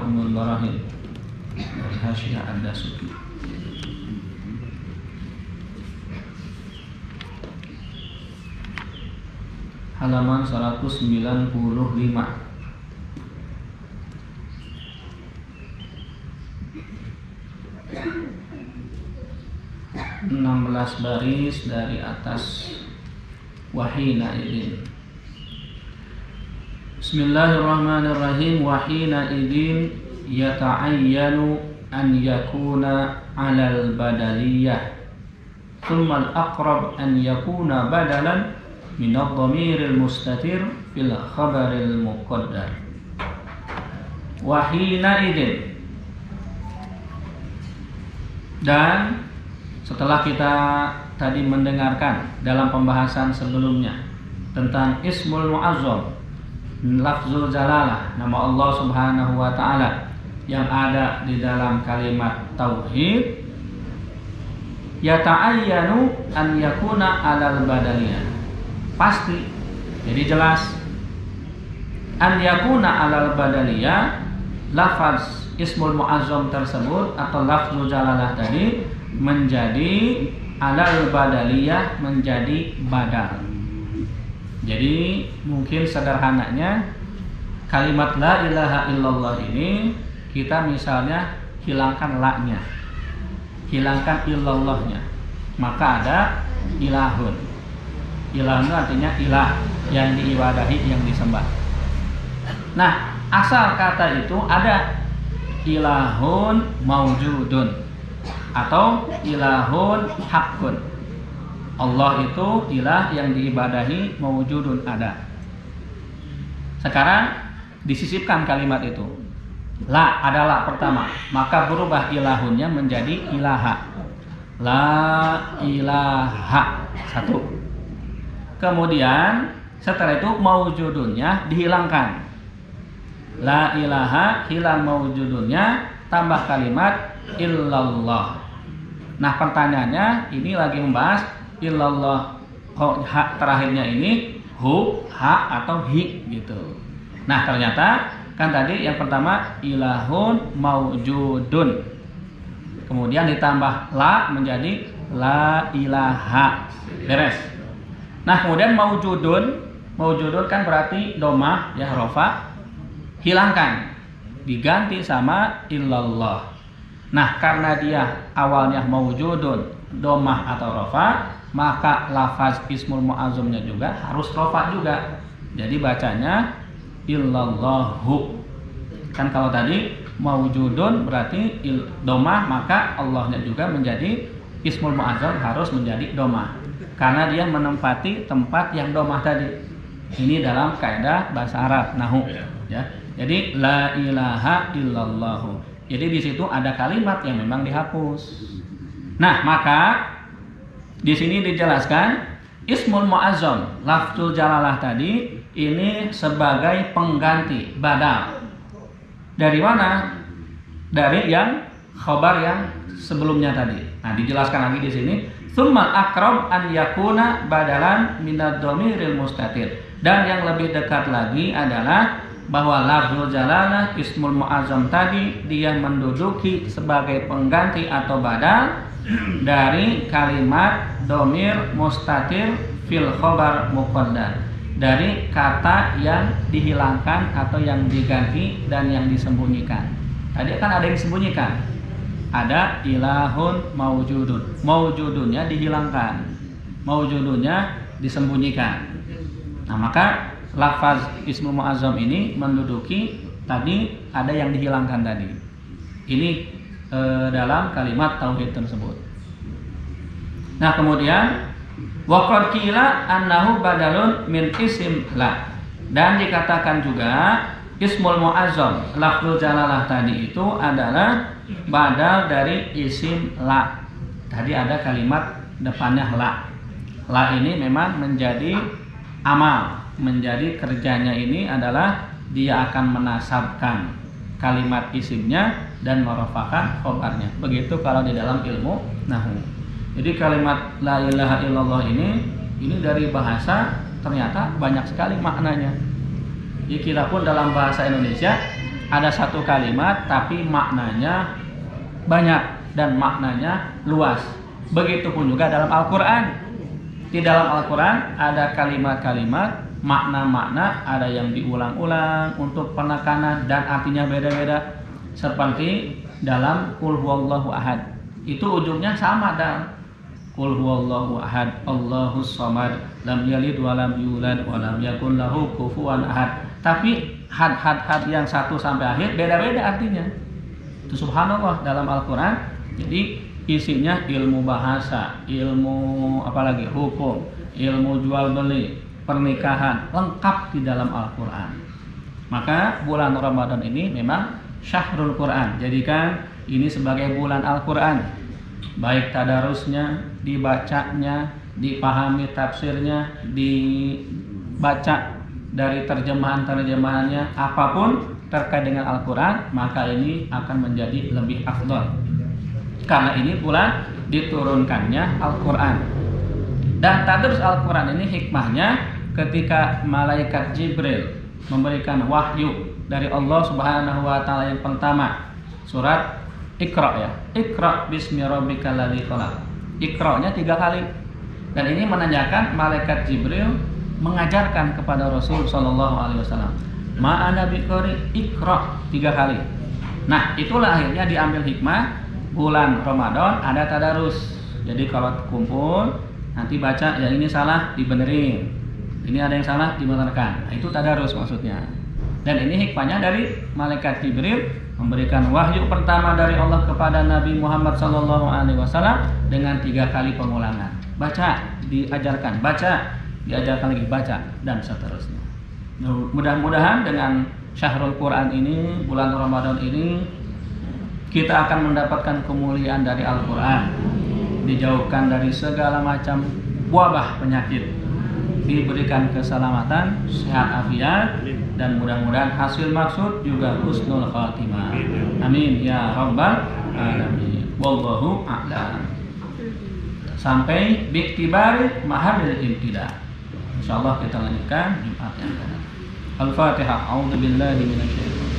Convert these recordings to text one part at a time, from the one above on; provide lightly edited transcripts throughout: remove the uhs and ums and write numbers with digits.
Ummul Barahim dari Hasyiah Ad-Dasuki. Halaman 195. 16 baris dari atas. Wahina idin. Bismillahirrahmanirrahim. Wahina idin yata'ayyanu an yakuna 'alal badaliyah. Thumma al-aqrab an yakuna badalan min ad-dhamiril mustatir fil khabaril muqaddar. Wahina idin. Dan setelah kita tadi mendengarkan dalam pembahasan sebelumnya tentang Ismul Mu'azzam, lafzul jalalah, nama Allah Subhanahu wa taala yang ada di dalam kalimat tauhid, yata'ayyanu an yakuna 'alal badaliyah. Pasti, jadi jelas, an yakuna 'alal badaliyah, lafaz Ismul Mu'azzam tersebut atau lafzul jalalah tadi menjadi alal badaliyah, menjadi badal. Jadi mungkin sederhananya kalimat la ilaha illallah ini kita misalnya hilangkan la-nya, hilangkan illallahnya, maka ada ilahun. Ilahun artinya ilah, yang diibadahi, yang disembah. Nah, asal kata itu ada ilahun maujudun atau ilahun hakun. Allah itu ilah yang diibadahi, maujudun, ada. Sekarang disisipkan kalimat itu. La adalah pertama, maka berubah ilahunnya menjadi ilaha. La ilaha, satu. Kemudian setelah itu maujudunnya dihilangkan. La ilaha, hilang maujudunnya, tambah kalimat illallah. Nah, pertanyaannya ini lagi membahas illallah, hak terakhirnya ini hu, hak atau hi gitu. Nah, ternyata kan tadi yang pertama ilahun maujudun, kemudian ditambah la menjadi la ilaha, beres. Nah, kemudian maujudun kan berarti domah ya, rofa, hilangkan, diganti sama illallah. Nah, karena dia awalnya maujudun, domah atau rofa, maka lafaz Ismul Mu'azzamnya juga harus rofa juga. Jadi bacanya illallahu. Kan kalau tadi maujudun berarti domah, maka Allahnya juga menjadi Ismul Mu'azzam harus menjadi domah, karena dia menempati tempat yang domah tadi. Ini dalam kaidah bahasa Arab nahwu ya. Jadi la ilaha illallahu. Jadi di situ ada kalimat yang memang dihapus. Nah, maka di sini dijelaskan Ismul Mu'azzam, lafzul jalalah tadi ini sebagai pengganti badal. Dari mana? Dari yang khabar yang sebelumnya tadi. Nah, dijelaskan lagi di sini, tsummal aqrab an yakuna badalan minad dhamiril mustatir. Dan yang lebih dekat lagi adalah bahwa lafzul jalalah Ismul Mu'azzam tadi dia menduduki sebagai pengganti atau badal dari kalimat dhamir mustatir fil khabar muqaddar, dari kata yang dihilangkan atau yang diganti dan yang disembunyikan. Tadi kan ada yang disembunyikan, ada ilahun maujudun, maujudunnya dihilangkan, maujudunnya disembunyikan. Nah, maka lafaz Ismul Mu'azzam ini menduduki tadi ada yang dihilangkan tadi. Ini dalam kalimat tauhid tersebut. Nah, kemudian waqad qila annahu badalun min isim la. Dan dikatakan juga Ismul Mu'azzam, lafzul jalalah tadi itu adalah badal dari isim la. Tadi ada kalimat depannya la. La ini memang menjadi amal, menjadi kerjanya ini adalah dia akan menasabkan kalimat isimnya dan merofakan khobarnya. Begitu kalau di dalam ilmu nahwu. Jadi kalimat la ilaha illallah ini dari bahasa ternyata banyak sekali maknanya. Jadi kita pun dalam bahasa Indonesia ada satu kalimat tapi maknanya banyak dan maknanya luas. Begitupun juga dalam Al-Quran. Di dalam Al-Quran ada kalimat-kalimat, makna-makna, ada yang diulang-ulang untuk penekanan dan artinya beda-beda. Seperti dalam Qul huwallahu ahad, itu ujungnya sama dan Qul huwallahu ahad, Allahus samad, lam yalid wa lam yulad wa lam yakun lahu kufuwan ahad. Tapi had yang 1 sampai akhir beda-beda artinya. Itu subhanallah dalam Al-Quran. Jadi isinya ilmu bahasa, ilmu apalagi hukum, ilmu jual beli, pernikahan, lengkap di dalam Al-Quran. Maka bulan Ramadan ini memang Syahrul Quran. Jadikan ini sebagai bulan Al-Quran. Baik tadarusnya, dibacanya, dipahami tafsirnya, dibaca dari terjemahan-terjemahannya, apapun terkait dengan Al-Quran, maka ini akan menjadi lebih afdal. Karena ini bulan diturunkannya Al-Quran. Dan tadarus Al-Quran ini hikmahnya ketika malaikat Jibril memberikan wahyu dari Allah Subhanahu wa taala yang pertama, surat Iqra ya. Iqra bismi rabbikal ladzi khalaq. Iqra-nya 3 kali. Dan ini menandakan malaikat Jibril mengajarkan kepada Rasul sallallahu alaihi wasallam, "Ma'ana biqari Iqra" 3 kali. Nah, itulah akhirnya diambil hikmah bulan Ramadan ada tadarus. Jadi kalau kumpul nanti baca yang ini salah dibenerin, ini ada yang salah dibenarkan. Nah, itu tadarus maksudnya. Dan ini hikmahnya dari malaikat Jibril memberikan wahyu pertama dari Allah kepada Nabi Muhammad SAW dengan 3 kali pengulangan. Baca, diajarkan, baca, diajarkan lagi, baca, dan seterusnya. Mudah-mudahan dengan Syahrul Quran ini, bulan Ramadan ini, kita akan mendapatkan kemuliaan dari Al-Quran, dijauhkan dari segala macam wabah penyakit, diberikan keselamatan, sehat afiat, dan mudah-mudahan hasil maksud juga husnul khatimah. Amin ya rabbal alamin. Wallahu a'lam. Sampai bi'tibar mahadil ibtida. Insyaallah kita lanjutkan Jumat yang akan datang. Al-Fatihah. A'udzubillahi minasyaitonir.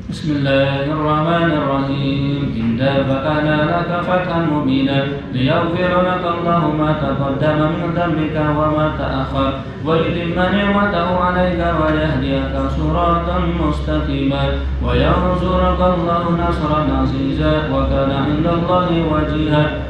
Bismillahirrahmanirrahim. Inna fatahna laka fathan mubina liyaghfira laka Allahu ma taqaddama min dhanbika wa ma ta'akhkhar wa yutimma ni'matahu 'alayka wa yahdiyaka siratan mustaqima wa yansuraka Allahu nasran 'aziza wa kana 'indallahi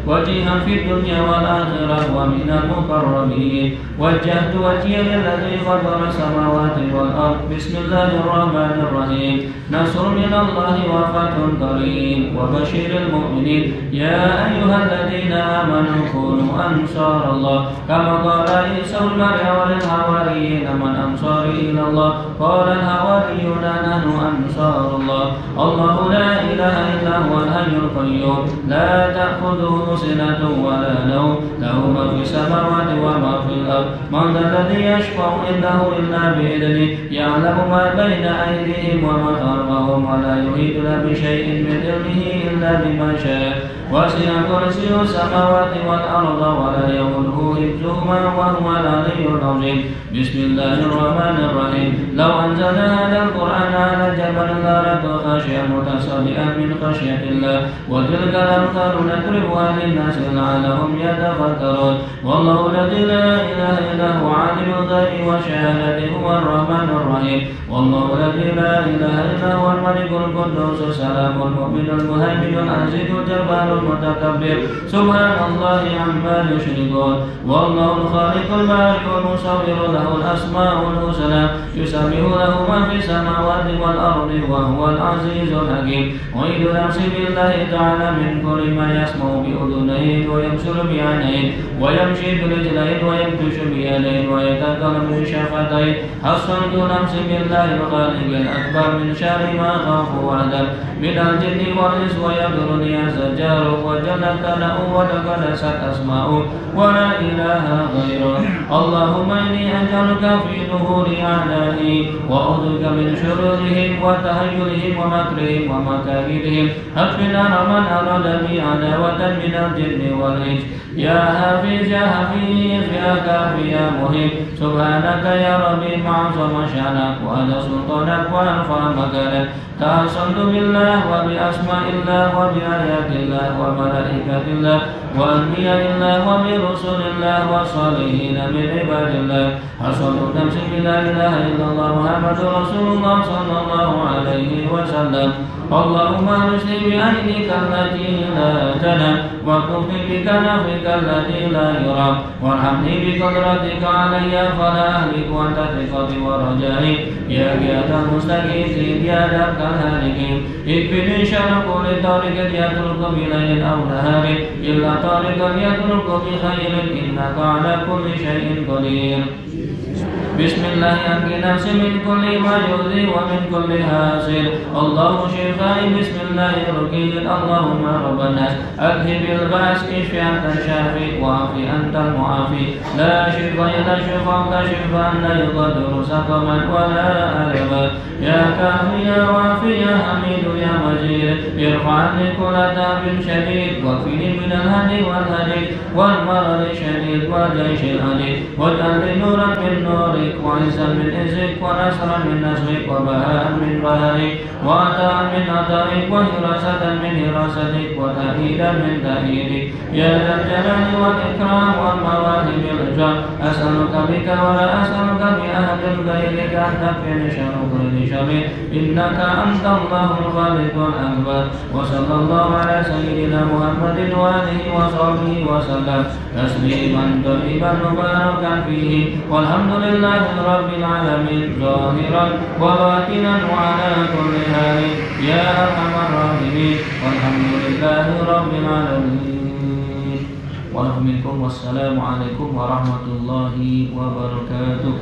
wajihan fid dunya wal akhirah wa minal muqarrabin. Wajjahtu wajhiya lilladzi fatara samawati wal ardh. Bismillahirrahmanirrahim. Nasrun minallahi wa fathun qarib wa basyiril mu'minin. Ya ayyuhalladzina amanu kunu ansarallah kama qala Isa ibn Maryam lil hawariyyin man ansari ila Allah qala al hawariyuna nahnu ansarullah. Allahu la ilaha illa huwal hayyul qayyum la ta'khudhuhu sinatun wa la nawm lahu ma fis samawati wa ma fil ardh man alladhi yashfa'u indahu illa bi idhnihi ya'lamu ma bayna aydihim wa ma khalfahum wa la yuhituna bi shay'in min ilmihi illa bima sha'a wasi'a kursiyyuhu samawati wal arda wa la yaghudhuhu hifdhuhuma wa huwal 'aliyyul 'azim. Bismillahirrahmanirrahim. Law anzalna hadzal qur'ana 'ala jabalin lara'aytahu khashi'an mutasaddian min khashyatillah wa tilkal amthalu nadribuha lin-nasi la'allahum yatafakkarun. Wallahu la ilaha illa huwa 'alimul ghaibi wa shahadati huwar rahmanur rahim. Wallahu la ilaha illa huwal malikul quddus salamul mu'minul muhaiminul azizul jabbarul mutakabbir. Subhanallahi 'amma yushrikun. Wallahul khaliqul bari'ul musawwirul lahul asmaul husna yusabbihu lahu ma fis samawati wal ardi wa huwal azizul hakim. Wa idza nafsi billahi ta'ala min kulli ma yasma'u bi udunayhi wa yamshuru bi 'ainayhi wa yamshi bi rijlayhi wa yamshu bi yadayhi wa yatakallamu bi shafatayhi. Hasantu nafsi billahi al-khaliqil akbar min syarri ma khafu wa adab. من الجن والإنس ويضرني سجار وجل ثناؤه وتقدست أسماؤه ولا إله غيره. اللهم إني أجعلك في ظهور أعدائي وأعوذ من شرورهم وتهيلهم ومكرهم ومكائدهم. أكفنا من أراد بي عداوة من الجن والإنس. يا حفيظ يا حفيظ يا كافي يا مهيب. سبحانك يا ربي معظم شأنك وهذا سلطانك وأرفع مكانك. تحصنت بالله وبأسماء الله وبآيات الله وملائكة الله وأنبياء الله وبرسل الله والصالحين من عباد الله. حصنت نفسي بلا إله إلا الله محمد رسول الله صلى الله عليه وسلم. اللهم ارشدني بعينك التي لا تنام واكفني بكنفك الذي لا يرام وارحمني بقدرتك علي فلا أهلك وأنت ثقتي ورجائي يا جهاد المستغيثين يا درك الهالكين. اكفني شر كل طارق يترك بليل أو نهار إلا طارقا يترك بخير إنك على كل شيء قدير. بسم الله أنقي نفسي من كل ما يؤذي ومن كل حاسد. الله شفائي بسم الله رقيق. اللهم رب الناس أذهب البأس اشف أنت الشافي وعافي أنت المعافي. لا شفاء إلا شفاءك شفاء لا يغادر سقما ولا ألما. يا كافي يا وافي يا حميد يا مجيد. ارفع عني كل تعب شديد واكفني من الهدي والهدي والمرض الشديد والجيش العديد واجعل لي نورا من نورك وعزا من عزك ونصرا من نصرك وبهاء من بهائك وعطاء من عطائك وهراسة من هراستك وتأييدا من تأييدك يا ذا الجلال والإكرام والمواهب الإجرام. أسألك بك ولا أسألك بأحد غيرك أن تكفيني شر كل شر إنك أنت الله الخالق الأكبر. وصلى الله على سيدنا محمد وآله وصحبه وسلم تسليما طيبا مباركا فيه والحمد لله رب العالمين ظاهرا وباطنا وعلى كل حال يا أرحم الراحمين والحمد لله رب العالمين. والسلام عليكم ورحمة الله وبركاته.